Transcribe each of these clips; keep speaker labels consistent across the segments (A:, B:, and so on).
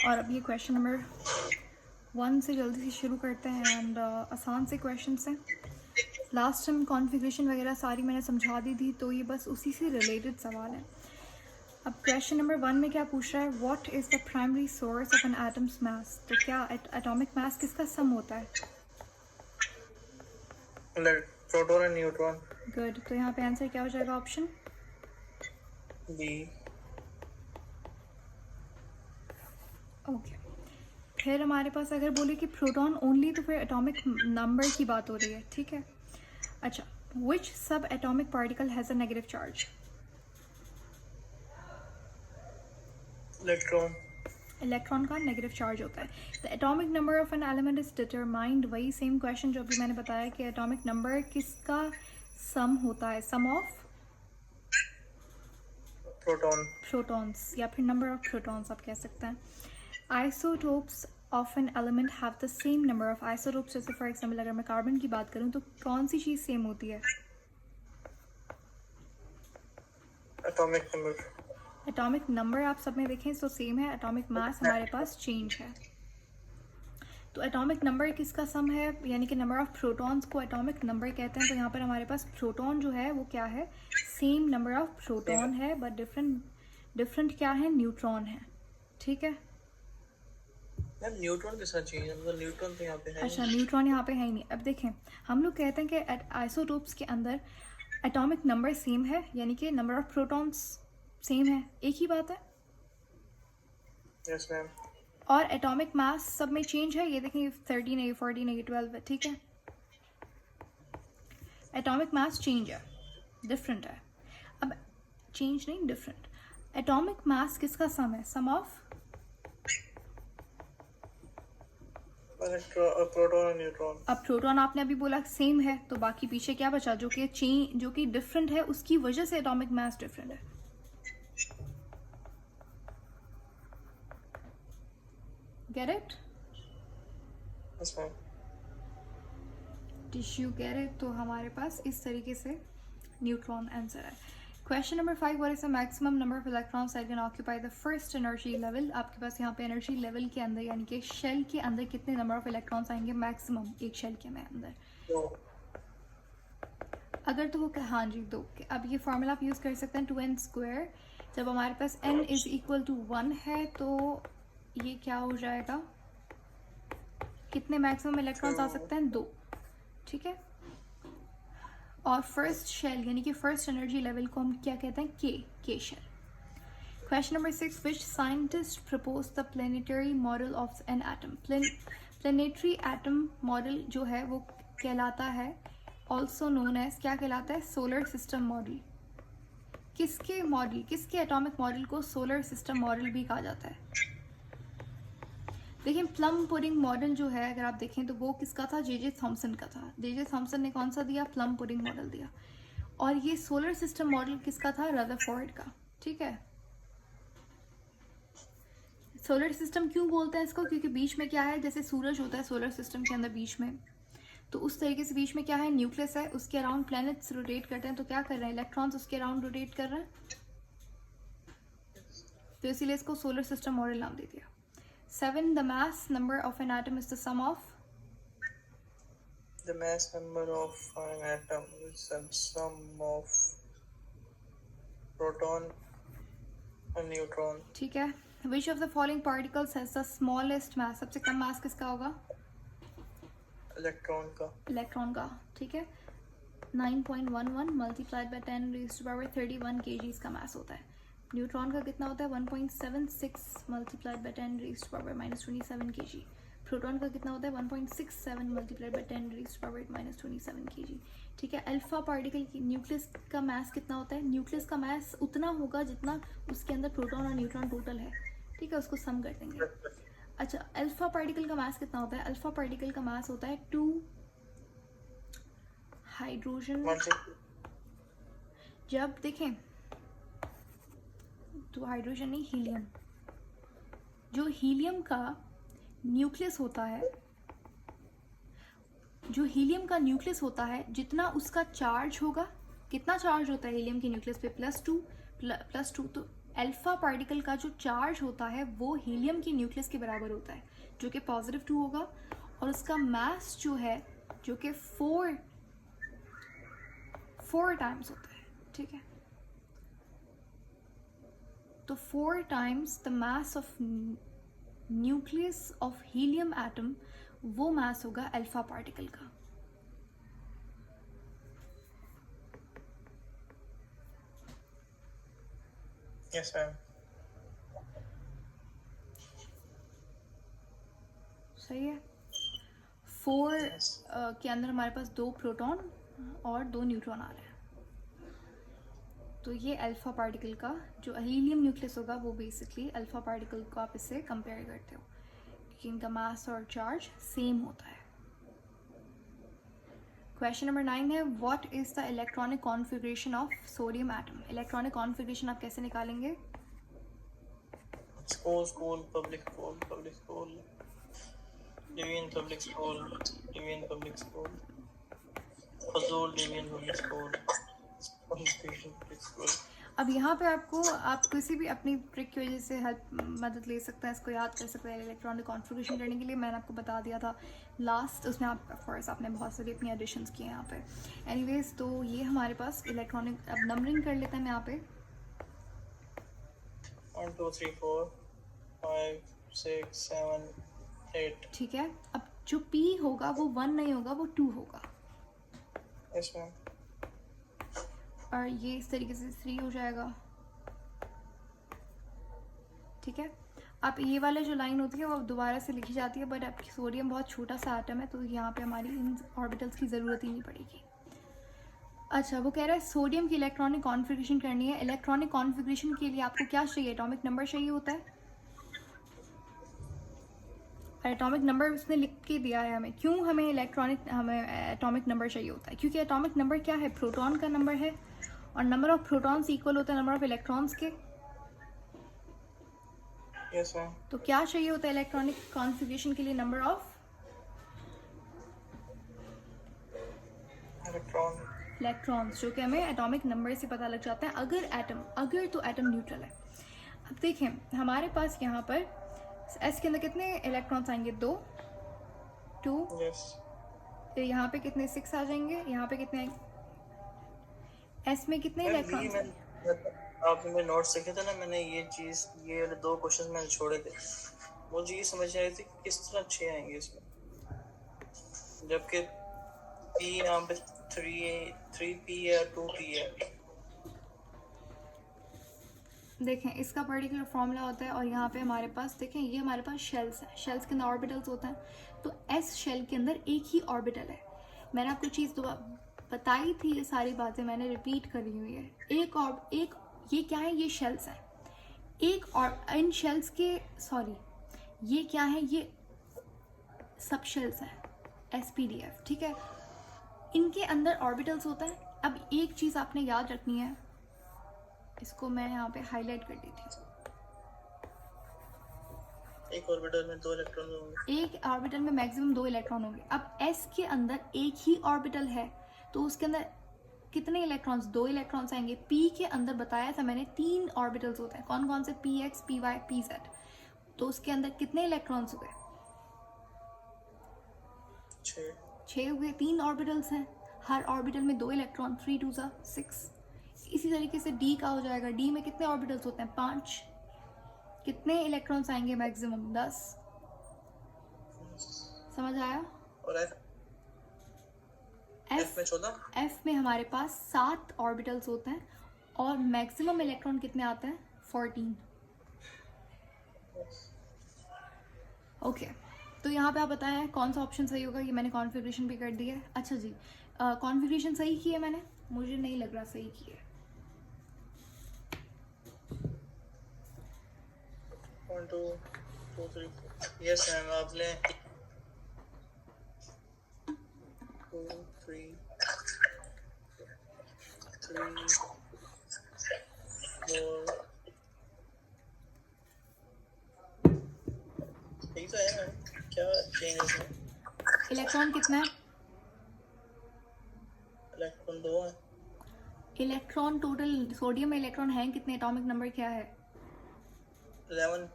A: और अब ये क्वेश्चन नंबर 1 से जल्दी से शुरू करते हैं एंड आसान से क्वेश्चन से। लास्ट टाइम कॉन्फ़िगरेशन वगैरह सारी मैंने समझा दी थी, तो ये बस उसी से रिलेटेड सवाल है। अब क्वेश्चन नंबर 1 में क्या पूछ रहा है, what is the primary source of an atom's mass. तो क्या एटॉमिक मास किसका सम होता है?
B: Proton and neutron.
A: गुड, तो यहाँ पे आंसर क्या हो जाएगा? Option
B: B.
A: ओके। फिर हमारे पास अगर बोले कि प्रोटॉन ओनली, तो फिर एटॉमिक नंबर की बात हो रही है, ठीक है। अच्छा, विच सब atomic particle has a negative charge.
B: Electron.
A: Electron का नेगेटिव चार्ज होता है। The atomic number of an element is determined, वही सेम क्वेश्चन जो अभी मैंने बताया कि एटॉमिक नंबर किसका सम होता है, सम ऑफ प्रोटॉन्स या फिर नंबर ऑफ प्रोटॉन्स आप कह सकते हैं। Isotopes of an element have the same number of isotopes. जैसे फॉर एग्जाम्पल अगर मैं कार्बन की बात करूँ तो कौन सी चीज़ सेम होती है?
B: Atomic number.
A: एटॉमिक नंबर आप सब में देखें तो सेम है, एटॉमिक मास हमारे पास चेंज है। तो एटॉमिक नंबर किसका सम है, यानी कि नंबर ऑफ प्रोटॉन्स को एटॉमिक नंबर कहते हैं। तो यहाँ पर हमारे पास प्रोटॉन जो है वो क्या है, सेम नंबर ऑफ प्रोटॉन है, बट डिफरेंट क्या है, न्यूट्रॉन है, ठीक है।
B: न्यूट्रॉन के साथ चाहिए, मतलब न्यूट्रॉन तो यहाँ पे है
A: अच्छा,
B: नहीं।
A: न्यूट्रॉन यहाँ पे है ही नहीं। अब देखें, हम लोग कहते हैं कि आइसोटोप्स के अंदर एटॉमिक नंबर सेम है, यानी कि नंबर ऑफ प्रोटॉन्स सेम है, एक ही बात है।
B: Yes ma'am.
A: और एटॉमिक मास सब में चेंज है, ये देखें 13 है, 14 है, 12 है, ठीक है। एटॉमिक मास चेंज है, डिफरेंट है। अब चेंज नहीं, डिफरेंट। एटॉमिक मास किसका सम है, सम ऑफ
B: प्रोटॉन और न्यूट्रॉन।
A: अब प्रोटॉन आपने अभी बोला सेम है, तो बाकी पीछे क्या बचा, जो कि डिफरेंट है, उसकी वजह से एटॉमिक मास डिफरेंट है। Get it?
B: Yes ma'am.
A: Tissue get it? तो हमारे पास इस तरीके से न्यूट्रॉन आंसर है। Question number 5, what is the maximum number of electrons that can occupy the first energy level. आपके पास यहाँ पे एनर्जी लेवल के अंदर, यानी कि शेल के अंदर कितने नंबर ऑफ इलेक्ट्रॉन्स आएंगे मैक्सिमम एक शेल के अंदर? अगर तो वो हाँ जी 2। अब ये फॉर्मूला आप यूज़ कर सकते हैं 2n²। जब हमारे पास n इज इक्वल टू 1 है तो ये क्या हो जाएगा, कितने मैक्सिमम इलेक्ट्रॉन्स आ सकते हैं, 2, ठीक है। और फर्स्ट शेल यानी कि फर्स्ट एनर्जी लेवल को हम क्या कहते हैं, K shell. Question number 6, which scientist propose the planetary model of an atom. Planetary atom model जो है वो कहलाता है, ऑल्सो नोन एज, क्या कहलाता है, सोलर सिस्टम मॉडल। किसके एटॉमिक मॉडल को सोलर सिस्टम मॉडल भी कहा जाता है? देखिए, प्लम पुडिंग मॉडल जो है अगर आप देखें तो वो किसका था, जे थॉमसन का था। जे थॉमसन ने कौन सा दिया, प्लम पुडिंग मॉडल दिया। और ये सोलर सिस्टम मॉडल किसका था, रदरफोर्ड का, ठीक है। सोलर सिस्टम क्यों बोलते हैं इसको, क्योंकि बीच में क्या है, जैसे सूरज होता है सोलर सिस्टम के अंदर बीच में, तो उस तरीके से बीच में क्या है, न्यूक्लियस है, उसके अराउंड प्लैनेट्स रोटेट करते हैं। तो क्या कर रहे हैं, इलेक्ट्रॉन्स उसके अराउंड रोटेट कर रहे हैं, तो इसीलिए इसको सोलर सिस्टम मॉडल नाम दे दिया। 7, the mass number of an atom is the sum of
B: The mass number of an atom is the sum of proton and neutron.
A: ठीक है। Which of the following particles has the smallest mass, सबसे कम मास किसका होगा,
B: electron का।
A: Electron का, ठीक है। 9.11 multiplied by 10 raised to power 31 kg का मास होता है। न्यूट्रॉन का कितना होता है, 1.76 multiplied by 10 raised to power -27 kg। Proton का कितना होता है, 1.67 multiplied by 10 raised to power -27 kg, ठीक है। अल्फा पार्टिकल की न्यूक्लियस का मास कितना होता है, न्यूक्लियस का मास उतना होगा जितना उसके अंदर प्रोटॉन और न्यूट्रॉन टोटल है, ठीक है, उसको सम कर देंगे। अच्छा, अल्फा पार्टिकल का मास कितना होता है, अल्फा पार्टिकल का मास होता है 2 हाइड्रोजन। जब देखें तो हाइड्रोजन नहीं, हीलियम। जो हीलियम का न्यूक्लियस होता है, जितना उसका चार्ज होगा, कितना चार्ज होता है हीलियम के न्यूक्लियस पे, +2, तो अल्फा पार्टिकल का जो चार्ज होता है वो हीलियम की न्यूक्लियस के बराबर होता है, जो कि +2 होगा, और उसका मास जो है जो कि 4 टाइम्स होता है, ठीक है। तो 4 times the mass of nucleus of helium atom, वो मास होगा अल्फा पार्टिकल का।
B: Yes ma'am.
A: सही है। 4
B: Yes.
A: के अंदर हमारे पास 2 प्रोटॉन और 2 न्यूट्रॉन आ रहे हैं। तो ये अल्फा पार्टिकल का जो हीलियम न्यूक्लियस होगा वो बेसिकली अल्फा पार्टिकल को आप इससे कंपेयर करते हो, क्योंकि इनका मास और चार्ज सेम होता है। क्वेश्चन नंबर 9 है, what is the electronic configuration of sodium atom. Electronic configuration आप कैसे निकालेंगे?
B: School, public school, Deviant public school, Fazul Deviant public school, public school.
A: अब यहाँ पे आप किसी भी अपनी ट्रिक की वजह से मदद ले सकते हैं, इसको याद कर सकते हैं। इलेक्ट्रॉनिक कॉन्फ़िगरेशन करने के लिए मैंने आपको बता दिया था लास्ट, उसमें आप ऑफकोर्स आपने बहुत सारी अपनी एडिशंस किए हैं यहाँ पे। एनीवेज, तो ये हमारे पास इलेक्ट्रॉनिक, अब नंबरिंग कर लेते हैं हम यहाँ पे।
B: 1 2 3 4 5 6 7 8.
A: ठीक है, अब जो P होगा वो 1 नहीं होगा, वो 2 होगा,
B: Yes ma'am.
A: और ये इस तरीके से 3 हो जाएगा। ठीक है, अब ये वाला जो लाइन होती है वो दोबारा से लिखी जाती है, बट अब सोडियम बहुत छोटा सा एटम है तो यहाँ पे हमारी इन ऑर्बिटल्स की ज़रूरत ही नहीं पड़ेगी। अच्छा, वो कह रहा है सोडियम की इलेक्ट्रॉनिक कॉन्फ़िगरेशन करनी है। इलेक्ट्रॉनिक कॉन्फ़िगरेशन के लिए आपको क्या चाहिए? एटॉमिक नंबर चाहिए होता है। एटॉमिक नंबर उसने लिख के दिया है हमें। क्यों हमें एटॉमिक नंबर चाहिए होता है? क्योंकि एटॉमिक नंबर क्या है? प्रोटॉन का नंबर है, और नंबर ऑफ प्रोटॉन्स इक्वल होता है नंबर ऑफ इलेक्ट्रॉन्स के।
B: Yes ma'am.
A: तो क्या चाहिए होता है इलेक्ट्रॉनिक कॉन्फ़िगरेशन के लिए? नंबर ऑफ इलेक्ट्रॉन्स, जो कि हमें एटॉमिक नंबर से पता लग जाता है अगर तो एटम न्यूट्रल है। अब देखें, हमारे पास यहाँ पर S के अंदर कितने इलेक्ट्रॉन्स आएंगे? 2
B: Yes.
A: तो यहाँ पे कितने? 6 आ जाएंगे। यहाँ पे कितने? S में कितने इलेक्ट्रॉन्स हैं?
B: आपने मेरे नोट्स लिखे थे ना, मैंने ये वाले 2 क्वेश्चन मैंने छोड़े थे। मुझे ये समझ नहीं आई थी कि किस तरह 6 आएंगे इसमें, जबकि P यहाँ पे 3P है, 2P है।
A: देखें, इसका पर्टिकुलर फॉर्मूला होता है, और यहाँ पे हमारे पास देखें, ये हमारे पास शेल्स हैं। शेल्स के अंदर ऑर्बिटल्स होते हैं, तो S शेल के अंदर एक ही ऑर्बिटल है। मैंने आपको चीज़ बताई थी, ये सारी बातें मैंने रिपीट करी हुई है। एक ये क्या है? ये शेल्स हैं। और इन शेल्स के ये क्या है? ये सब शेल्स हैं, SPDF, ठीक है। इनके अंदर ऑर्बिटल्स होता है। अब एक चीज़ आपने याद रखनी है, इसको मैं यहाँ पे हाईलाइट कर देती हूँ।
B: एक ऑर्बिटल में 2 इलेक्ट्रॉन होंगे।
A: एक ऑर्बिटल में मैक्सिमम 2 इलेक्ट्रॉन होंगे। अब S के अंदर एक ही ऑर्बिटल है, तो उसके अंदर कितने इलेक्ट्रॉन्स? 2 इलेक्ट्रॉन्स आएंगे। P के अंदर बताया था मैंने 3 ऑर्बिटल्स होते हैं। कौन कौन से? PX, PY, PZ। तो उसके अंदर कितने इलेक्ट्रॉन्स हुए? 6 हुए। 3 ऑर्बिटल्स हैं, हर ऑर्बिटल में 2 इलेक्ट्रॉन, 3 2 6। इसी तरीके से D का हो जाएगा। D में कितने ऑर्बिटल्स होते हैं? 5। कितने इलेक्ट्रॉन्स आएंगे मैक्सिमम? 10। समझ आया?
B: और F में 14।
A: F में हमारे पास 7 ऑर्बिटल्स होते हैं, और मैक्सिमम इलेक्ट्रॉन कितने आते हैं? 14। ओके, तो यहाँ पे आप बताएं कौन सा ऑप्शन सही होगा। ये मैंने कॉन्फ़िगरेशन भी कर दी है। अच्छा जी, कॉन्फ़िगरेशन सही की है मैंने? मुझे नहीं लग रहा सही की है।
B: 1 2 2 3 4। यस मैम, आपने 2 3 4 ठीक तो है मैम, क्या चेंज है इसमें?
A: इलेक्ट्रॉन कितना है?
B: इलेक्ट्रॉन 2 है।
A: इलेक्ट्रॉन टोटल सोडियम में इलेक्ट्रॉन है कितने? एटॉमिक नंबर क्या है?
B: 11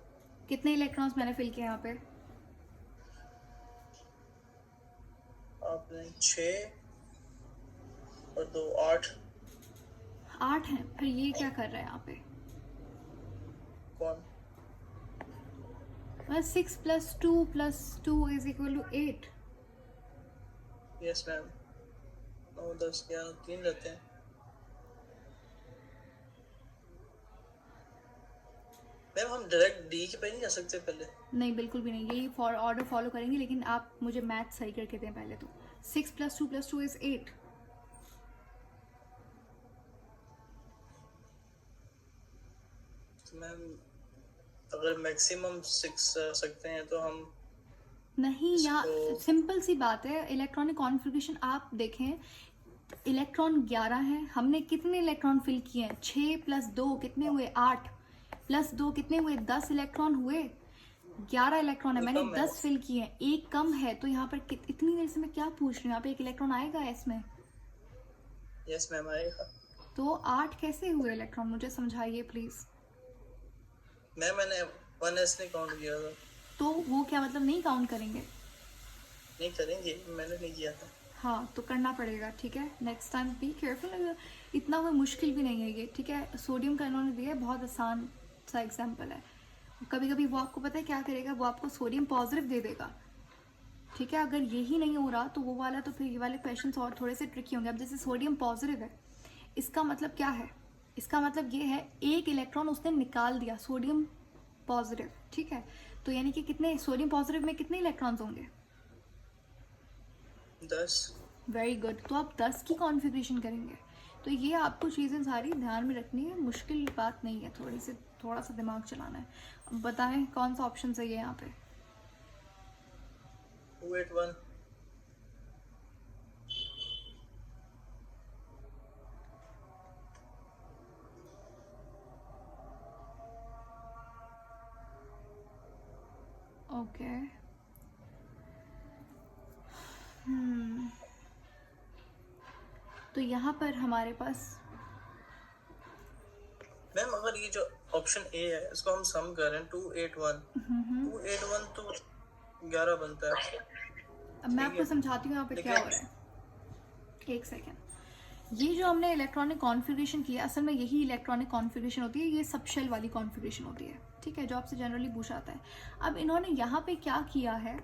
A: कितने इलेक्ट्रॉन्स मैंने फिल किए यहाँ पे?
B: आपने 6 और 2 8
A: 8 हैं। फिर ये क्या कर रहा है यहाँ पे?
B: कौन?
A: 6 + 2 is equal to 8।
B: Yes ma'am, 9 10 11 3 रहते हैं। मैम हम डायरेक्ट डी के पे नहीं जा सकते पहले?
A: नहीं, बिल्कुल भी नहीं, यही फॉर ऑर्डर फॉलो करेंगे, लेकिन आप मुझे मैथ सही करके दें पहले तो। 6 + 2 इज 8।
B: तो मैम अगर मैक्सिमम 6 सकते हैं तो हम
A: नहीं, या
B: इसको
A: सिंपल सी बात है, इलेक्ट्रॉनिक कॉन्फ़िगरेशन आप देखें, इलेक्ट्रॉन 11 हैं, हमने कितने इलेक्ट्रॉन फिल किए हैं? 6 + 2 कितने हुए? 8 + 2 कितने हुए? 10 इलेक्ट्रॉन हुए। 11 इलेक्ट्रॉन है,
B: कोई
A: मैंने
B: कम है?
A: 10 फिल किए हैं, एक कम है, तो यहाँ पर इतनी देर से मैं क्या पूछ रही हूँ? यहाँ पे एक इलेक्ट्रॉन आएगा इसमें?
B: यस मैम आएगा।
A: तो 8 कैसे हुए इलेक्ट्रॉन, मुझे समझाइए प्लीज।
B: मैम मैंने 1s नहीं काउंट किया था।
A: तो वो क्या मतलब नहीं काउंट करेंगे?
B: नहीं करेंगे, मैंने नहीं किया था।
A: हाँ, तो करना पड़ेगा, ठीक है। Next time be careful. इतना कोई मुश्किल भी नहीं है ये, ठीक है। सोडियम का इन्होंने दिया है, बहुत आसान सा एग्जाम्पल है। कभी कभी वो आपको पता है क्या करेगा, वो आपको सोडियम पॉजिटिव दे देगा, ठीक है। अगर यही नहीं हो रहा तो वो वाला, तो फिर ये वाले क्वेश्चंस और थोड़े से ट्रिकी होंगे। अब जैसे सोडियम पॉजिटिव है, इसका मतलब क्या है? इसका मतलब ये है एक इलेक्ट्रॉन उसने निकाल दिया, सोडियम पॉजिटिव, ठीक है। तो यानी कि कितने, सोडियम पॉजिटिव में कितने इलेक्ट्रॉन्स होंगे?
B: 10।
A: Very good. तो आप 10 की कॉन्फ़िगरेशन करेंगे। तो ये आपको चीज़ें सारी ध्यान में रखनी है, मुश्किल बात नहीं है, थोड़ा सा दिमाग चलाना है। अब बताएं कौन सा ऑप्शन सही है यहाँ पे?
B: 281।
A: ओके। तो यहाँ पर हमारे पास
B: मैम अगर ये जो ऑप्शन ए है इसको हम सम कर रहे हैं 281, 281 तो 11 बनता है।
A: अब मैं
B: ठीक
A: आपको
B: है,
A: समझाती हूँ यहाँ पे क्या हो रहा है। एक सेकेंड। ये जो हमने इलेक्ट्रॉनिक कॉन्फ़िगरेशन किया, असल में यही इलेक्ट्रॉनिक कॉन्फ़िगरेशन होती है, ये सब शेल वाली कॉन्फ़िगरेशन होती है, ठीक है, जो आपसे जनरली पूछा आता है। अब इन्होंने यहाँ पे क्या किया है,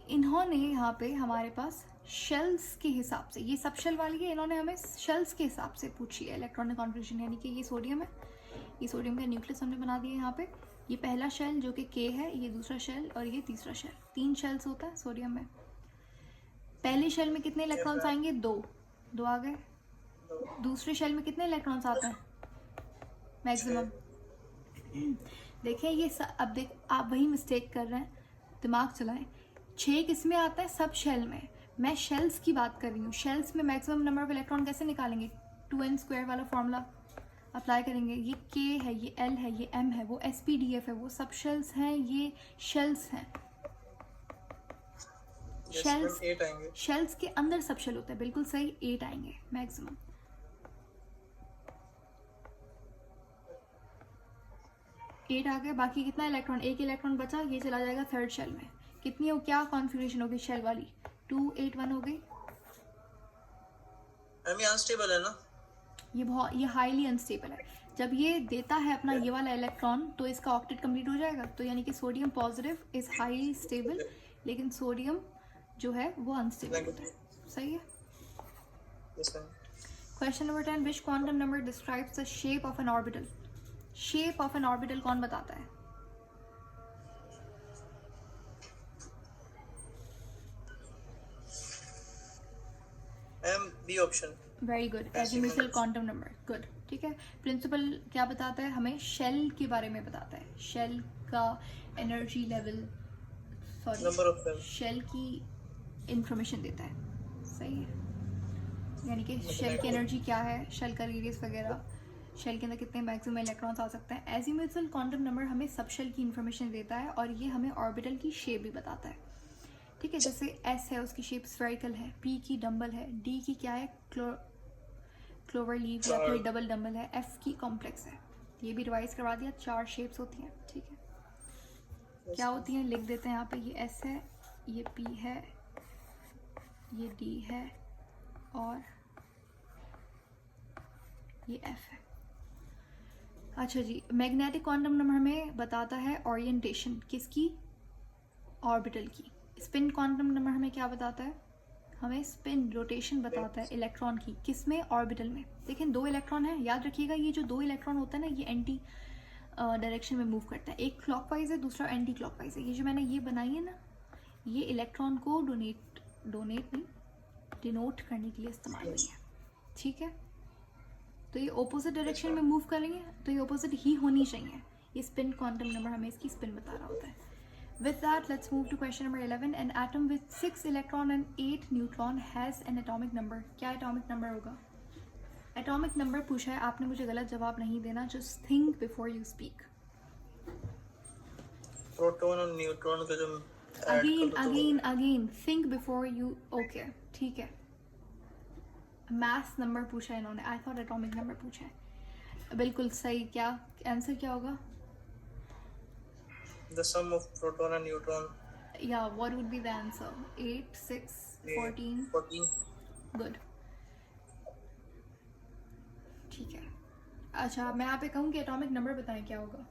A: इन्होंने यहाँ पे हमारे पास शेल्स के हिसाब से, ये सब शेल वाली है, इन्होंने हमें शेल्स के हिसाब से पूछी है इलेक्ट्रॉनिक कॉन्फ़िगरेशन। यानी कि ये सोडियम है, ये सोडियम का न्यूक्लियस हमने बना दिया यहाँ पे। ये पहला शेल जो कि के है, ये दूसरा शेल और ये तीसरा शेल। 3 शेल्स होता है सोडियम में। पहले शेल में कितने इलेक्ट्रॉन्स आएंगे? 2 आ गए। दूसरे शेल में कितने इलेक्ट्रॉन्स आते हैं मैक्सिमम? देखें ये अब देख, आप वही मिस्टेक कर रहे हैं, दिमाग चलाएं। 6 किस में आता है? सब शेल में। मैं शेल्स की बात कर रही हूँ। शेल्स में मैक्सिमम नंबर ऑफ इलेक्ट्रॉन कैसे निकालेंगे? 2n² वाला फॉर्मूला अप्लाई करेंगे। ये के है, ये एल है, ये एम है, वो SPDF है, वो सब शेल्स हैं, ये शेल्स हैं। शेल्स के अंदर सब शेल होता है, बिल्कुल सही। 8 आएंगे मैक्सिमम। 8 आ गए। बाकी कितना इलेक्ट्रॉन? एक इलेक्ट्रॉन बचा, ये चला जाएगा थर्ड शेल में। कितनी हो, क्या कॉन्फ़िगरेशन होगी शेल वाली? 281 हो गई।
B: ये अनस्टेबल है ना?
A: ये हाईली अनस्टेबल है। जब ये देता है अपना ये वाला इलेक्ट्रॉन, तो इसका ऑक्टेट कंप्लीट हो जाएगा। तो यानी कि sodium positive is highly stable, लेकिन सोडियम जो है वो अनस्टेबल होता है। सही है। Question number 10, which quantum number describes the shape of an orbital? Shape of an orbital कौन बताता है?
B: B option.
A: Very good, azimuthal quantum number. Good, ठीक है। प्रिंसिपल क्या बताता है हमें? शेल के बारे में बताता है, शेल का एनर्जी लेवल, सॉरी, शेल की इंफॉर्मेशन देता है। सही है। यानी कि शेल की एनर्जी क्या है, शेल का रेडियस वगैरह, शेल के अंदर कितने मैक्सिमम इलेक्ट्रॉन्स आ सकते हैं। एजीमुथल क्वांटम नंबर हमें सब शेल की इंफॉर्मेशन देता है, और ये हमें ऑर्बिटल की शेप भी बताता है, ठीक है। जैसे एस है, उसकी शेप स्फेरिकल है। पी की डंबल है। डी की क्या है? क्लोवर लीव या फिर डबल डंबल है। एफ की कॉम्प्लेक्स है, ये भी रिवाइज करवा दिया। 4 शेप्स होती हैं, ठीक है। क्या होती हैं लिख देते हैं यहाँ पे। ये S है, ये P है, ये D है और ये F है। अच्छा जी, मैग्नेटिक क्वांटम नंबर हमें बताता है ओरिएंटेशन किसकी, ऑर्बिटल की। स्पिन क्वांटम नंबर हमें क्या बताता है, हमें स्पिन रोटेशन बताता है इलेक्ट्रॉन की, किसमें, ऑर्बिटल में। देखें 2 इलेक्ट्रॉन है, याद रखिएगा ये जो 2 इलेक्ट्रॉन होता है ना ये एंटी डायरेक्शन में मूव करता है। एक क्लॉकवाइज है, दूसरा एंटी क्लॉकवाइज है। ये जो मैंने ये बनाई है ना, ये इलेक्ट्रॉन को डिनोट करने के लिए इस्तेमाल हुई है, ठीक है। तो ये ऑपोजिट डायरेक्शन में मूव करेंगे तो ये ऑपोजिट ही होनी चाहिए। ये स्पिन क्वांटम नंबर हमें इसकी स्पिन बता रहा होता है। With that, let's move to question number 11. An atom with 6 electron and 8 neutron has an atomic number. क्या atomic number होगा? Atomic number पूछा है आपने, मुझे गलत जवाब नहीं देना। Just think before you speak.
B: Proton और न्यूट्रॉन का जो
A: Again, think before you. Okay, ठीक है। Mass number पूछा है इन्होंने। I thought atomic number पूछा है। बिल्कुल सही। क्या आंसर क्या होगा?
B: the sum of proton and neutron.
A: Yeah, what would be the answer? 8, 6, 14.
B: 14.
A: Good. ठीक है। अच्छा, मैं यहाँ पे कहूँ कि एटॉमिक नंबर बताएं क्या होगा।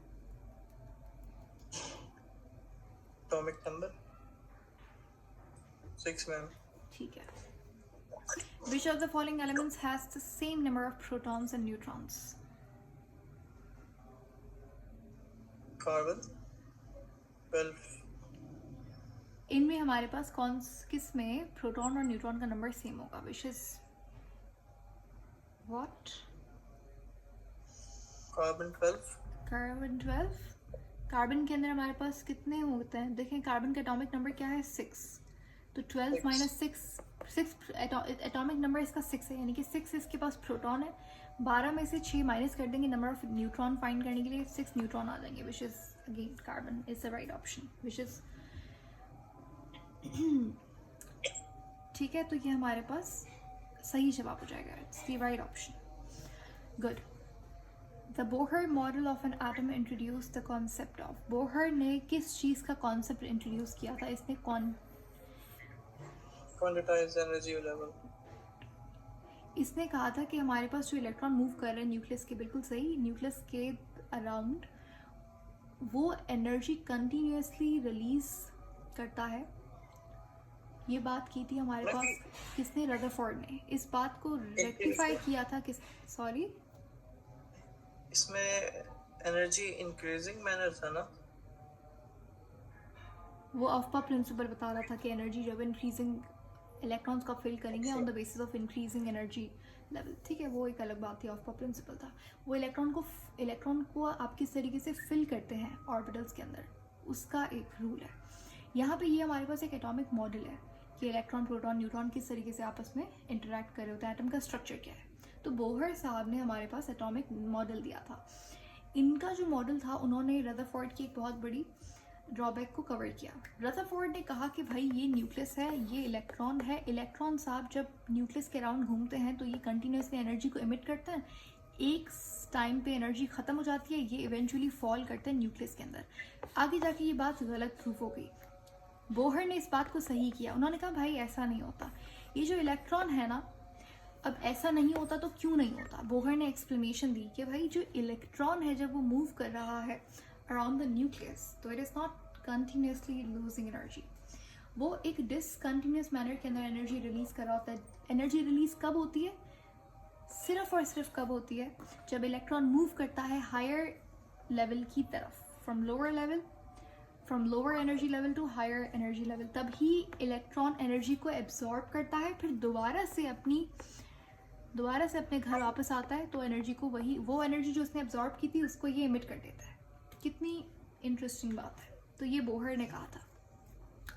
B: Atomic number 6 ma'am.
A: ठीक है। Which of the following elements has the same number of protons and neutrons?
B: Carbon 12।
A: इनमें हमारे पास किस में प्रोटॉन और न्यूट्रॉन का नंबर सेम होगा? Which is what?
B: Carbon 12।
A: Carbon 12। Carbon के अंदर हमारे पास कितने होते हैं? देखें कार्बन का एटॉमिक नंबर क्या है? 6। तो 12 माइनस 6 एटॉमिक नंबर इसका 6 है, यानी कि 6 इसके पास प्रोटॉन है। 12 में से 6 माइनस कर देंगे, नंबर ऑफ न्यूट्रॉन फाइंड करने के लिए 6 न्यूट्रॉन आ जाएंगे। Which is again carbon is the right option, which is ठीक है। तो ये हमारे पास सही जवाब हो जाएगा। It's the right option. Good. The Bohr model of an atom introduced the concept of. Bohr ने किस चीज़ का कॉन्सेप्ट इंट्रोड्यूस किया था? इसने
B: क्वांटिटाइज्ड एनर्जी लेवल।
A: इसने कहा था कि हमारे पास जो इलेक्ट्रॉन मूव कर रहे हैं न्यूक्लियस के, बिल्कुल सही, न्यूक्लियस के अराउंड वो एनर्जी कंटिन्यूसली रिलीज करता है। ये बात की थी हमारे पास किसने? रदरफोर्ड ने। इस बात को रेक्टिफाई किया था किस? सॉरी,
B: इसमें एनर्जी इंक्रीजिंग मैनर था ना?
A: वो अफपा प्रिंसिपल बता रहा था कि एनर्जी जब इंक्रीजिंग इलेक्ट्रॉन्स का फिल करेंगे on the basis of increasing energy level, ठीक है, वो एक अलग बात थी। अफपा प्रिंसिपल था वो इलेक्ट्रॉन को आप किस तरीके से फिल करते हैं ऑर्बिटल्स के अंदर, उसका एक रूल है। यहाँ पे ये हमारे पास एक एटॉमिक मॉडल है कि इलेक्ट्रॉन प्रोटॉन न्यूट्रॉन किस तरीके से आपस में इंटरेक्ट कर रहे होते हैं, एटम का स्ट्रक्चर क्या है। तो बोहर साहब ने हमारे पास एटॉमिक मॉडल दिया था। इनका जो मॉडल था, उन्होंने रदरफोर्ड की एक बहुत बड़ी ड्रॉबैक को कवर किया। रदरफोर्ड ने कहा कि भाई ये न्यूक्लियस है, ये इलेक्ट्रॉन है। इलेक्ट्रॉन साहब जब न्यूक्लियस के अराउंड घूमते हैं तो ये कंटिन्यूसली एनर्जी को इमिट करते हैं। एक टाइम पे एनर्जी ख़त्म हो जाती है, ये इवेंचुअली फॉल करते हैं न्यूक्लियस के अंदर। आगे जाके ये बात गलत प्रूफ हो गई। बोहर ने इस बात को सही किया। उन्होंने कहा भाई ऐसा नहीं होता, ये जो इलेक्ट्रॉन है ना, अब ऐसा नहीं होता तो क्यों नहीं होता। बोहर ने एक्सप्लेनेशन दी कि भाई जो इलेक्ट्रॉन है जब वो मूव कर रहा है अराउंड द न्यूक्लियस, तो it is not continuously losing energy, वो एक डिसकंटिन्यूस मैनर के अंदर एनर्जी रिलीज कर रहा होता है। एनर्जी रिलीज कब होती है? सिर्फ और सिर्फ कब होती है? जब इलेक्ट्रॉन मूव करता है हायर लेवल की तरफ, from lower energy level to higher energy level, तब ही इलेक्ट्रॉन एनर्जी को एब्जॉर्ब करता है, फिर दोबारा से अपने घर वापस आता है। तो एनर्जी को वो एनर्जी जो उसने एब्जॉर्ब की थी उसको ये इमिट कर देता है। कितनी इंटरेस्टिंग बात है। तो ये बोहर ने कहा था।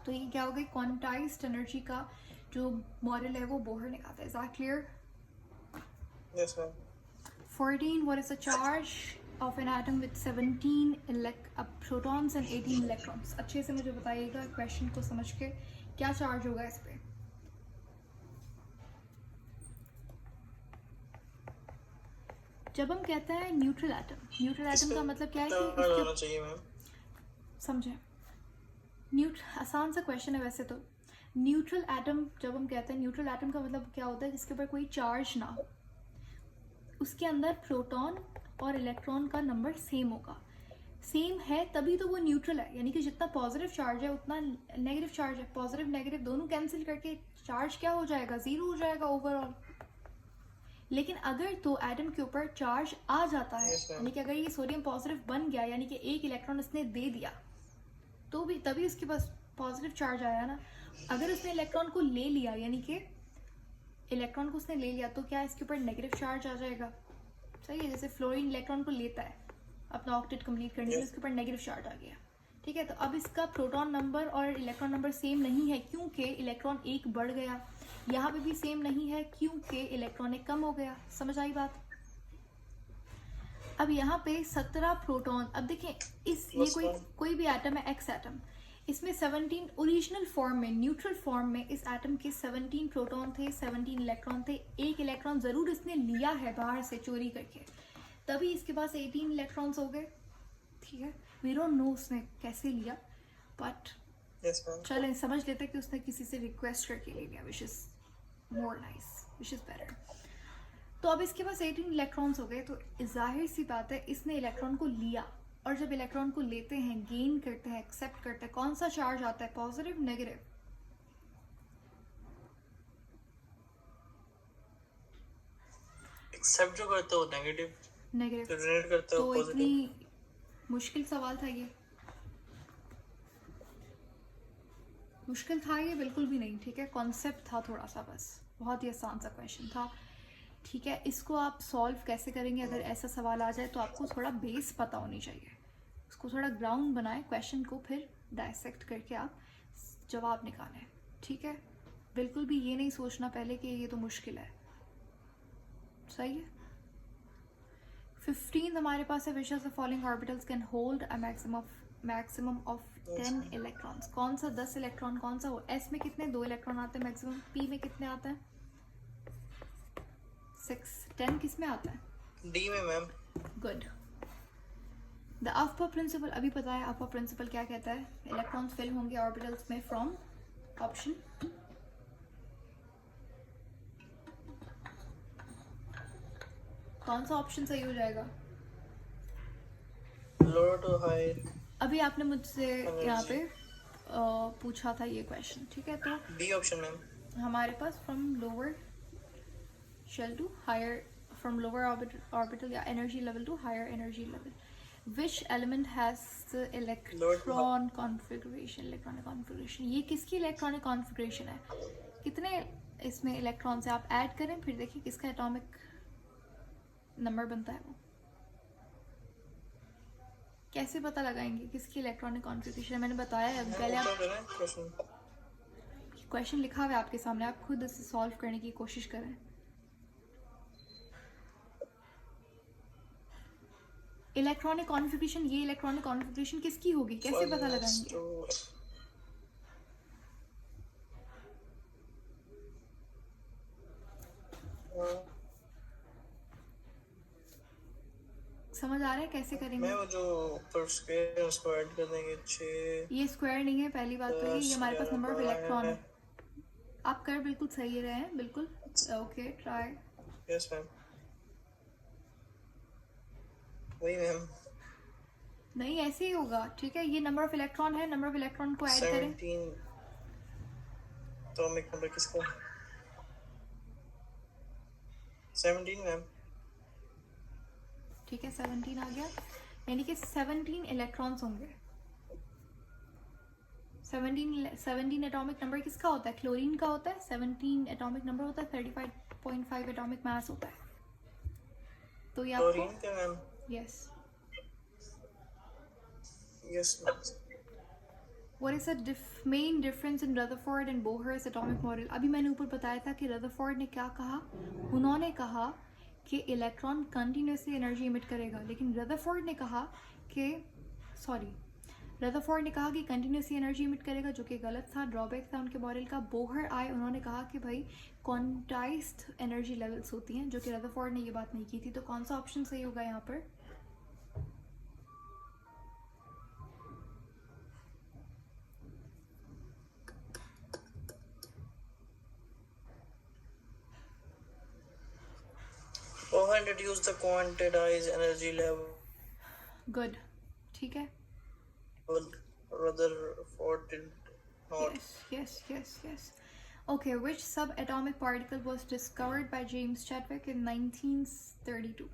A: तो ये क्या हो गई? क्वांटाइज्ड एनर्जी का जो मॉडल है वो बोहर ने कहा था। Is that clear?
B: Yes ma'am.
A: 14. What is the charge of an atom with 17 protons and 18 electrons? अच्छे से मुझे बताइएगा क्वेश्चन को समझ के, क्या चार्ज होगा इस पे? जब हम कहते हैं न्यूट्रल एटम का मतलब क्या है कि
B: कितना होना चाहिए मैम?
A: समझे, आसान सा क्वेश्चन है वैसे तो। न्यूट्रल एटम जब हम कहते हैं, न्यूट्रल एटम का मतलब क्या होता है, जिसके ऊपर कोई चार्ज ना हो, उसके अंदर प्रोटॉन और इलेक्ट्रॉन का नंबर सेम होगा। सेम है तभी तो वो न्यूट्रल है, यानी कि जितना पॉजिटिव चार्ज है उतना नेगेटिव चार्ज है, पॉजिटिव नेगेटिव दोनों कैंसिल करके चार्ज क्या हो जाएगा, जीरो हो जाएगा ओवरऑल। लेकिन अगर तो एटम के ऊपर चार्ज आ जाता है,
B: Yes, ma'am.
A: यानी कि अगर ये सोडियम पॉजिटिव बन गया, यानी कि एक इलेक्ट्रॉन उसने दे दिया, तो भी तभी उसके पास पॉजिटिव चार्ज आया ना। अगर उसने इलेक्ट्रॉन को ले लिया, यानी कि इलेक्ट्रॉन को उसने ले लिया, तो क्या इसके ऊपर नेगेटिव चार्ज आ जाएगा। सही है, जैसे फ्लोरीन इलेक्ट्रॉन को लेता है अपना ऑक्टेट कंप्लीट करने के लिए, उसके ऊपर नेगेटिव चार्ज आ गया, ठीक है। तो अब इसका प्रोटॉन नंबर और इलेक्ट्रॉन नंबर सेम नहीं है, क्योंकि इलेक्ट्रॉन एक बढ़ गया। यहाँ पे भी सेम नहीं है, क्योंकि इलेक्ट्रॉन एक कम हो गया। समझ आई बात। अब यहाँ पे 17 प्रोटॉन, अब देखें इस ये कोई भी एटम है, एक्स एटम, इसमें 17 ओरिजिनल फॉर्म में, न्यूट्रल फॉर्म में इस एटम के 17 प्रोटॉन थे, 17 इलेक्ट्रॉन थे। एक इलेक्ट्रॉन जरूर इसने लिया है बाहर से चोरी करके, तभी इसके पास 18 इलेक्ट्रॉन्स हो गए, ठीक है। वी डोंट नो उसने कैसे लिया, बट चलें समझ लेते कि उसने किसी से रिक्वेस्ट करके ले लिया, which is more nice, which is better. तो अब इसके पास 18 इलेक्ट्रॉन्स हो गए, तो जाहिर सी बात है इसने इलेक्ट्रॉन को लिया, और जब इलेक्ट्रॉन को लेते हैं, गेन करते हैं, एक्सेप्ट करते हैं, कौन सा चार्ज आता है, पॉजिटिव नेगेटिव।
B: एक्सेप्ट जो करते हो नेगेटिव,
A: नेगेटिव
B: डोनेट करते हो
A: तो
B: पॉजिटिव।
A: इतनी मुश्किल सवाल था ये, मुश्किल था ये बिल्कुल भी नहीं, ठीक है। कॉन्सेप्ट था थोड़ा सा, बस बहुत ही आसान सा क्वेश्चन था, ठीक है। इसको आप सॉल्व कैसे करेंगे, अगर ऐसा सवाल आ जाए तो आपको थोड़ा बेस पता होनी चाहिए, उसको थोड़ा ग्राउंड बनाए क्वेश्चन को, फिर डायसेक्ट करके आप जवाब निकालें, ठीक है। बिल्कुल भी ये नहीं सोचना पहले कि ये तो मुश्किल है, सही है। 15 हमारे पास है, which of the following orbitals can hold a maximum of 10 electrons. कौन सा 10 इलेक्ट्रॉन, कौन सा हो। एस में कितने, 2 इलेक्ट्रॉन आते हैं मैक्सिमम। पी में कितने आते हैं, 6। 10 किस में आता है,
B: डी में ma'am.
A: Good. The upper principle अभी पता है, अपर प्रिंसिपल क्या कहता है, इलेक्ट्रॉन्स फिल होंगे ऑर्बिटल्स में फ्रॉम ऑप्शन कौन सा ऑप्शन सही हो जाएगा।
B: Lower to higher.
A: अभी आपने मुझसे यहाँ पे पूछा था ये क्वेश्चन, ठीक है। तो
B: बी ऑप्शन मैम।
A: हमारे पास from lower shell to higher, from lower orbital या energy level to higher energy level, which element has electron configuration, electronic configuration. ये किसकी इलेक्ट्रॉनिक कॉन्फ़िगरेशन है, कितने इसमें इलेक्ट्रॉन से आप ऐड करें, फिर देखिए किसका एटॉमिक नंबर बनता है। वो कैसे पता लगाएंगे किसकी इलेक्ट्रॉनिक कॉन्फ़िगरेशन, मैंने बताया है पहले। आप क्वेश्चन लिखा हुआ है आपके सामने, आप खुद इसे सॉल्व करने की कोशिश करें। इलेक्ट्रॉनिक कॉन्फ़िगरेशन, ये इलेक्ट्रॉनिक कॉन्फ़िगरेशन किसकी होगी, कैसे पता लगाएंगे। समझ आ रहा है कैसे करेंगे।
B: मैं वो जो ऊपर स्क्वायर है उसको ऐड कर देंगे 6।
A: ये स्क्वायर नहीं है, पहली बात तो ये हमारे पास नंबर ऑफ इलेक्ट्रॉन है। आप कर बिल्कुल सही रहे हैं, बिल्कुल ओके, ट्राई।
B: Yes ma'am. वही मैम,
A: नहीं ऐसे ही होगा, ठीक है। ये नंबर ऑफ इलेक्ट्रॉन है, नंबर ऑफ इलेक्ट्रॉन को ऐड करें।
B: 17 एटॉमिक नंबर किसका, 17 मैम।
A: ठीक है 17 आ गया, यानी कि 17 इलेक्ट्रॉन्स होंगे। 17 एटॉमिक नंबर किसका होता है, क्लोरीन का होता है। 17 एटॉमिक नंबर होता है, 35.5 एटॉमिक मास होता है। तो ये
B: क्लोरीन का ma'am.
A: Yes
B: yes ma'am.
A: What is the main difference in Rutherford and Bohr's atomic model? अभी मैंने ऊपर बताया था कि रदरफोर्ड ने क्या कहा, उन्होंने कहा कि इलेक्ट्रॉन कंटिन्यूसली एनर्जी इमिट करेगा, लेकिन रदरफोर्ड ने कहा कि रदरफोर्ड ने कहा कि कंटिन्यूसली एनर्जी इमिट करेगा, जो कि गलत था, ड्रॉबैक था उनके मॉडल का। बोहर आए, उन्होंने कहा कि भाई क्वांटाइज्ड एनर्जी लेवल्स होती हैं, जो कि रदरफोर्ड ने ये बात नहीं की थी। तो कौन सा ऑप्शन सही होगा यहाँ पर?
B: Bohr introduced the quantized energy level.
A: Good, ठीक है।
B: Rutherford did not.
A: Yes. Okay, which subatomic particle was discovered by James Chadwick in 1932?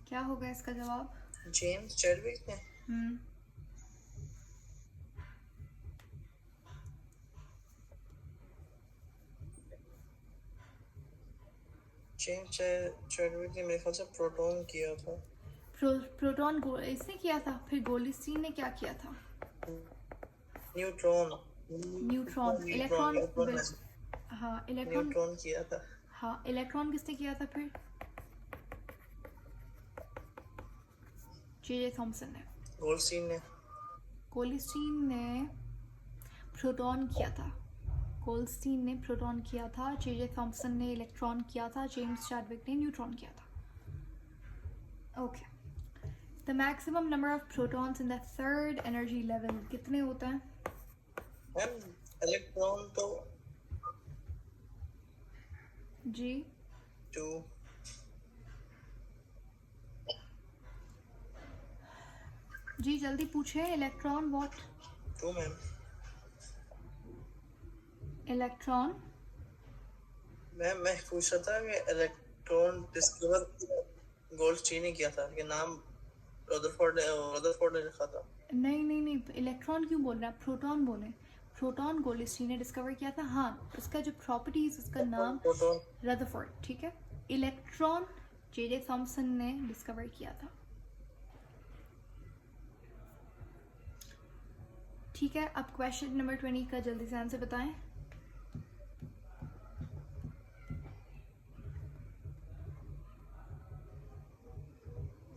A: क्या होगा इसका जवाब?
B: जेम्स चैडविक ने जेम्स चैडविक ने मेरे ख्याल से प्रोटॉन किया था।
A: प्रोटॉन इसने किया था, फिर गोल्डस्टीन ने क्या किया था?
B: Neutron
A: electron. हाँ, इलेक्ट्रॉन।
B: न्यूट्रॉन किया था।
A: हाँ, इलेक्ट्रॉन किसने किया था फिर? जे थॉमसन ने। गोल्डस्टीन ने प्रोटॉन किया था। गोल्डस्टीन ने प्रोटॉन किया था, जे थॉमसन ने इलेक्ट्रॉन किया था, जेम्स चैडविक ने न्यूट्रॉन किया था। Okay, the maximum number of protons in the third energy level कितने होते हैं?
B: मैम इलेक्ट्रॉन तो
A: जी
B: 2।
A: जी जल्दी पूछे। Electron what?
B: 2 ma'am.
A: Electron.
B: Ma'am मैं पूछ रहा था कि इलेक्ट्रॉन डिस्कवर गोल्डस्टीन ने किया था, कि नाम रदरफोर्ड ने लिखा था।
A: नहीं, इलेक्ट्रॉन क्यों बोल रहा है? प्रोटॉन बोले। प्रोटॉन गोल्डस्टीन ने डिस्कवर किया था। हाँ, उसका जो प्रॉपर्टीज, उसका नाम रदरफोर्ड, ठीक है। इलेक्ट्रॉन जे थॉमसन ने डिस्कवर किया था। ठीक है, अब क्वेश्चन नंबर 20 का जल्दी से आंसर बताएं।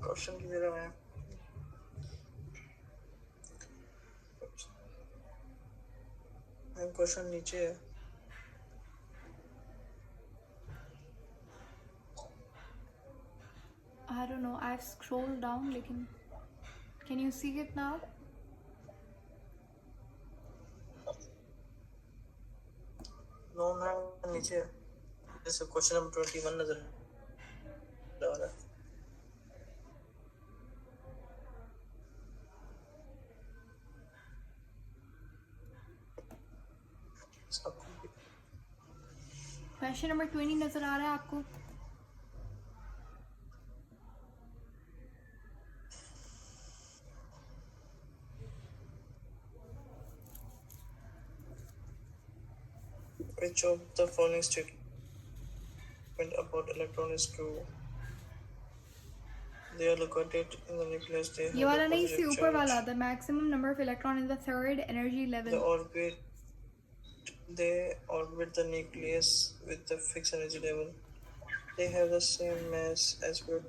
B: क्वेश्चन की तरह है। क्वेश्चन नीचे है।
A: I don't know, I've scrolled down, लेकिन can you see it now?
B: No ma'am नीचे है। जैसे क्वेश्चन नंबर 21 नजर आ रहा है।
A: क्वेश्चन नंबर 20 नजर आ रहा है आपको?
B: Which of the following statement about electron is true? They are located in the nucleus. They
A: ये
B: have
A: वाला
B: a
A: नहीं,
B: positive
A: इससे ऊपर
B: charge.
A: वाला, the maximum number of electron in the third energy level.
B: They orbit the nucleus with the fixed energy level. They have the same mass as good.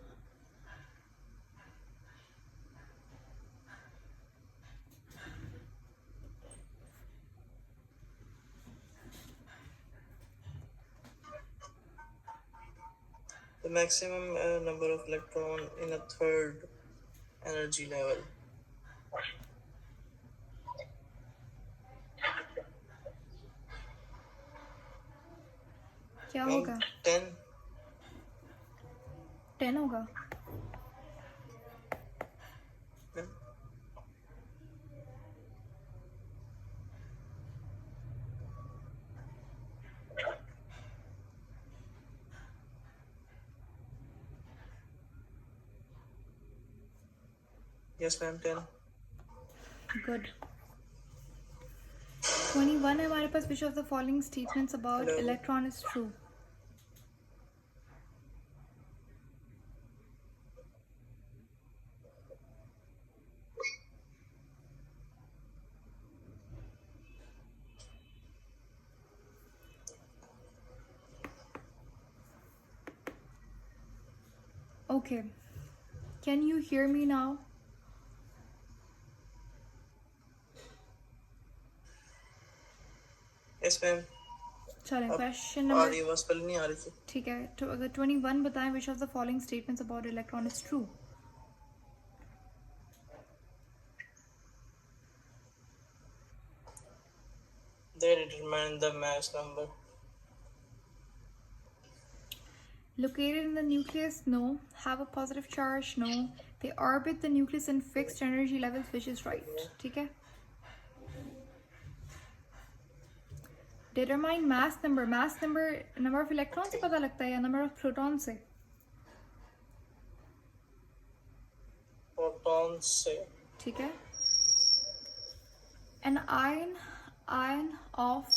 B: The maximum number of electron in a third energy level.
A: क्या होगा?
B: 10.
A: 10 होगा।
B: Yes ma'am, 10.
A: Good. 21 है हमारे पास। Which of the following statements about
B: Hello.
A: electron is true? Okay. Can you hear me now?
B: Yes ma'am
A: चलें,
B: अब
A: question
B: आ
A: number
B: रही है, बस पहले नहीं आ रही थी.
A: ठीक है. तो अगर 21 बताएं, which of the following statements about electron is true?
B: They determine the mass number.
A: Located in the nucleus? No. Have a positive charge? No. They orbit the nucleus in fixed energy levels, which is right. ठीक है. Determine mass number. Mass number of electrons से पता लगता है या number of protons से?
B: Protons से.
A: ठीक है. An ion of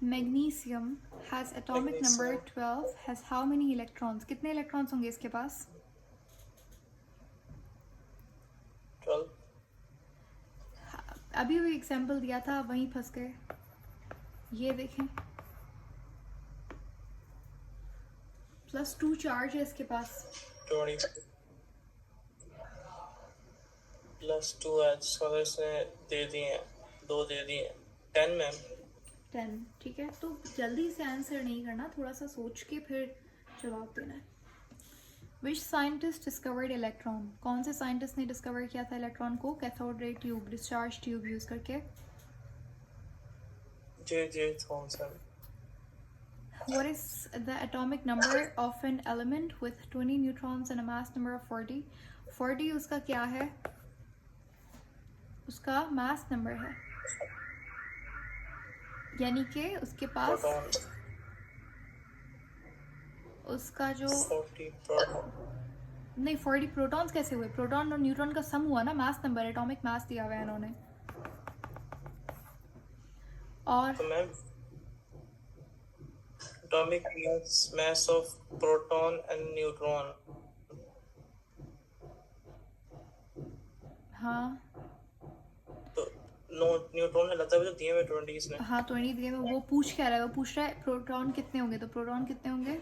A: magnesium has atomic number
B: Magnesium.
A: 12. Has how many electrons? कितने electrons होंगे इसके पास?
B: 12.
A: अभी भी एग्जाम्पल दिया था, वहीं फंस गए. ये देखें, +2 चार्ज है इसके पास.
B: 20 प्लस 2 एच वाले से दे दिए हैं, 2 दे दिए हैं. 10 मैम.
A: 10. ठीक है. तो जल्दी से आंसर नहीं करना, थोड़ा सा सोच के फिर जवाब देना है. Which scientist discovered electron? कौन से साइंटिस्ट ने डिस्कवर किया था इलेक्ट्रॉन को? Cathode ray tube, discharge tube use करके.
B: J Thomson.
A: What is the atomic number of an element with 20 neutrons and a mass number of 40? 40 उसका क्या है? उसका mass number है, यानी कि उसके पास
B: प्रोटॉन.
A: उसका जो
B: 40 प्रोटॉन.
A: नहीं, 40 प्रोटॉन्स कैसे हुए? प्रोटॉन और न्यूट्रॉन का सम हुआ ना, मास नंबर, एटॉमिक मास दिया हुआ है इन्होंने. और
B: तो ma'am atomic mass of proton and neutron.
A: हाँ
B: तो न्यूट्रॉन लगता है जो दिए हुए 20 ने.
A: हाँ, 20 दिए हुए. वो पूछ क्या रहा है? वो पूछ रहा है प्रोटॉन कितने होंगे. तो प्रोटॉन कितने होंगे?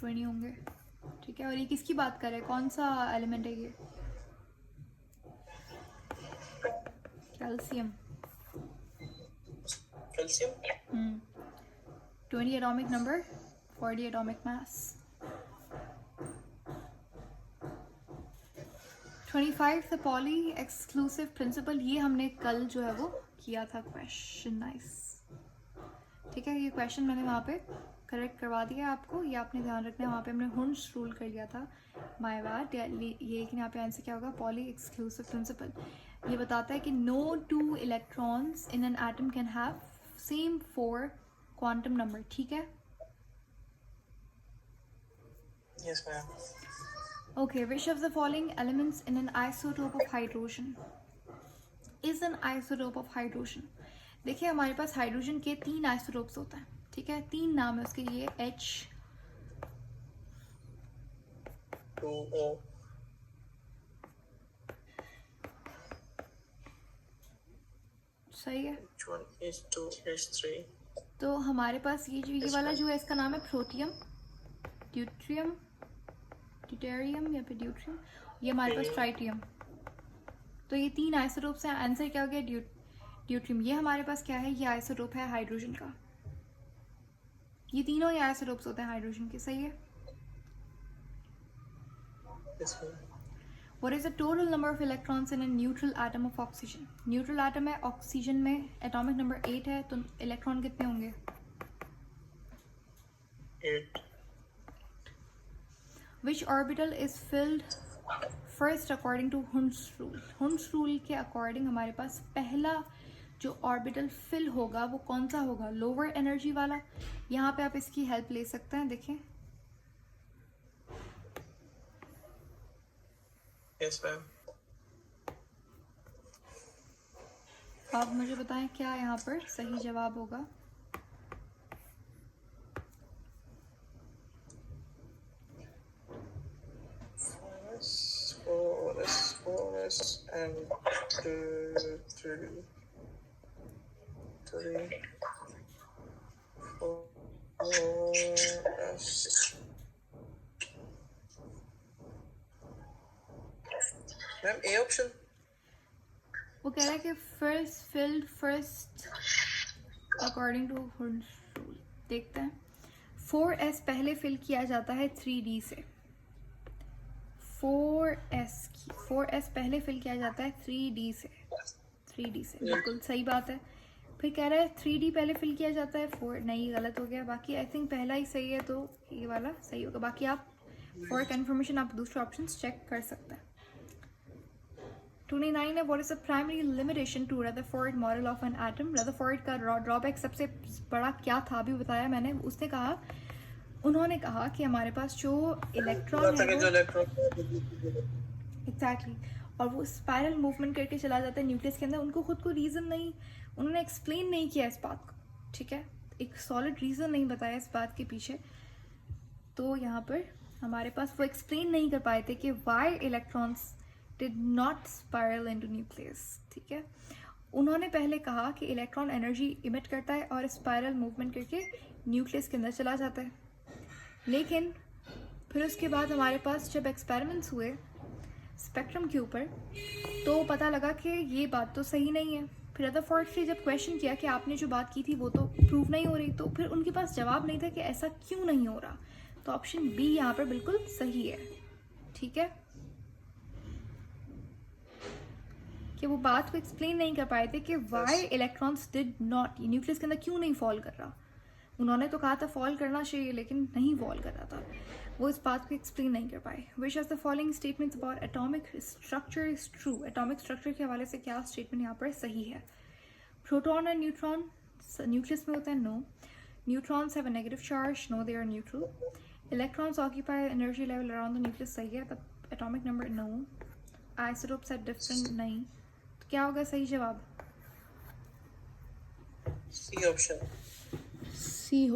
A: 20 होंगे. ठीक है. और ये किसकी बात कर रहे हैं? कौन सा एलिमेंट है ये? Calcium.
B: Calcium.
A: 20 atomic number, 40 atomic mass. 25 the Pauli exclusive principle. ये हमने कल जो है वो किया था क्वेश्चन. नाइस. ठीक है. ये क्वेश्चन मैंने वहाँ पे करेक्ट करवा दिया है आपको. ये आपने ध्यान रखना है. वहाँ पे हमने हुंस रूल कर लिया था, माय बैड. ये लेकिन यहाँ पे आंसर क्या होगा? Pauli exclusive principle. ये बताता है कि no two electrons in an atom can have same 4 quantum number. ठीक है.
B: Yes ma'am.
A: Okay, which of the following elements in an isotope of hydrogen is an isotope of hydrogen? देखिए, हमारे पास hydrogen के 3 isotopes होते हैं. ठीक है. 3 नाम है उसके. ये
B: H2O.
A: सही है.
B: H1 H2 H3.
A: तो हमारे पास ये वाला जो है, इसका नाम है प्रोटियम, ड्यूट्रियम, ड्यूटेरियम या फिर ड्यूट्रियम. ये हमारे पास ट्राइटियम. तो ये 3 आइसोटोप्स हैं. आंसर क्या हो गया? ड्यूट्रियम. ये हमारे पास क्या है? ये आइसोटोप है हाइड्रोजन का. ये तीनों ही आइसोटोप्स होते हैं हाइड्रोजन के. सही है.
B: Yes ma'am.
A: What is the total number of electrons in a neutral atom of oxygen? Neutral atom है ऑक्सीजन में, एटॉमिक नंबर 8 है. तो इलेक्ट्रॉन कितने होंगे?
B: 8.
A: Which orbital is filled first according to Hund's rule? Hund's rule के according हमारे पास पहला जो ऑर्बिटल फिल होगा वो कौन सा होगा? लोअर एनर्जी वाला. यहाँ पे आप इसकी हेल्प ले सकते हैं. देखें,
B: यस मैम.
A: आप मुझे बताएं क्या यहाँ पर सही जवाब होगा.
B: Four S and 3. Ma'am A option.
A: वो कह रहा है कि first filled first according to rule. देखते हैं। 4s पहले फिल किया जाता है 3d से। 4s पहले फिल किया जाता है 3d से। 3d से बिल्कुल सही बात है। फिर कह रहा है 3d पहले फिल किया जाता है 4, नहीं गलत हो गया। बाकी आई थिंक पहला ही सही है तो ये वाला सही होगा। बाकी आप फॉर कंफर्मेशन आप दूसरे ऑप्शंस चेक कर सकते हैं। 29 है, what is the primary limitation to Rutherford model of an atom. Rutherford का ड्रॉबैक सबसे बड़ा क्या था अभी बताया मैंने। उसने कहा, उन्होंने कहा कि हमारे पास जो इलेक्ट्रॉन है
B: जो इलेक्ट्रॉन
A: एग्जैक्टली और वो स्पाइरल मूवमेंट करके चला जाता है न्यूक्लियस के अंदर। उनको खुद को रीज़न नहीं, उन्होंने एक्सप्लेन नहीं किया इस बात को, ठीक है, एक सॉलिड रीज़न नहीं बताया इस बात के पीछे। तो यहाँ पर हमारे पास वो एक्सप्लेन नहीं कर पाए थे कि why electrons did not spiral into nucleus, ठीक है। उन्होंने पहले कहा कि इलेक्ट्रॉन एनर्जी इमिट करता है और स्पाइरल मूवमेंट करके न्यूक्लियस के अंदर चला जाता है। लेकिन फिर उसके बाद हमारे पास जब एक्सपेरिमेंट्स हुए स्पेक्ट्रम के ऊपर तो पता लगा कि ये बात तो सही नहीं है। फिर रदरफोर्ड से जब क्वेश्चन किया कि आपने जो बात की थी वो तो प्रूव नहीं हो रही, तो फिर उनके पास जवाब नहीं था कि ऐसा क्यों नहीं हो रहा। तो ऑप्शन बी यहाँ पर बिल्कुल सही है, ठीक है, कि वो बात को एक्सप्लेन नहीं कर पाए थे कि why electrons did not, nucleus के अंदर क्यों नहीं फॉल कर रहा। उन्होंने तो कहा था फॉल करना चाहिए लेकिन नहीं फॉल कर रहा था, वो इस बात को एक्सप्लेन नहीं कर पाए। Which of the following statements about atomic structure is true. Atomic structure के हवाले से क्या स्टेटमेंट यहाँ पर सही है। प्रोटॉन और न्यूट्रॉन न्यूक्लियस में होता है, no. Neutrons have a negative charge, no they are neutral. Electrons occupy energy level around the nucleus, सही है। The atomic number, no. Isotopes are different, नहीं। तो क्या होगा सही जवाब।
B: C option.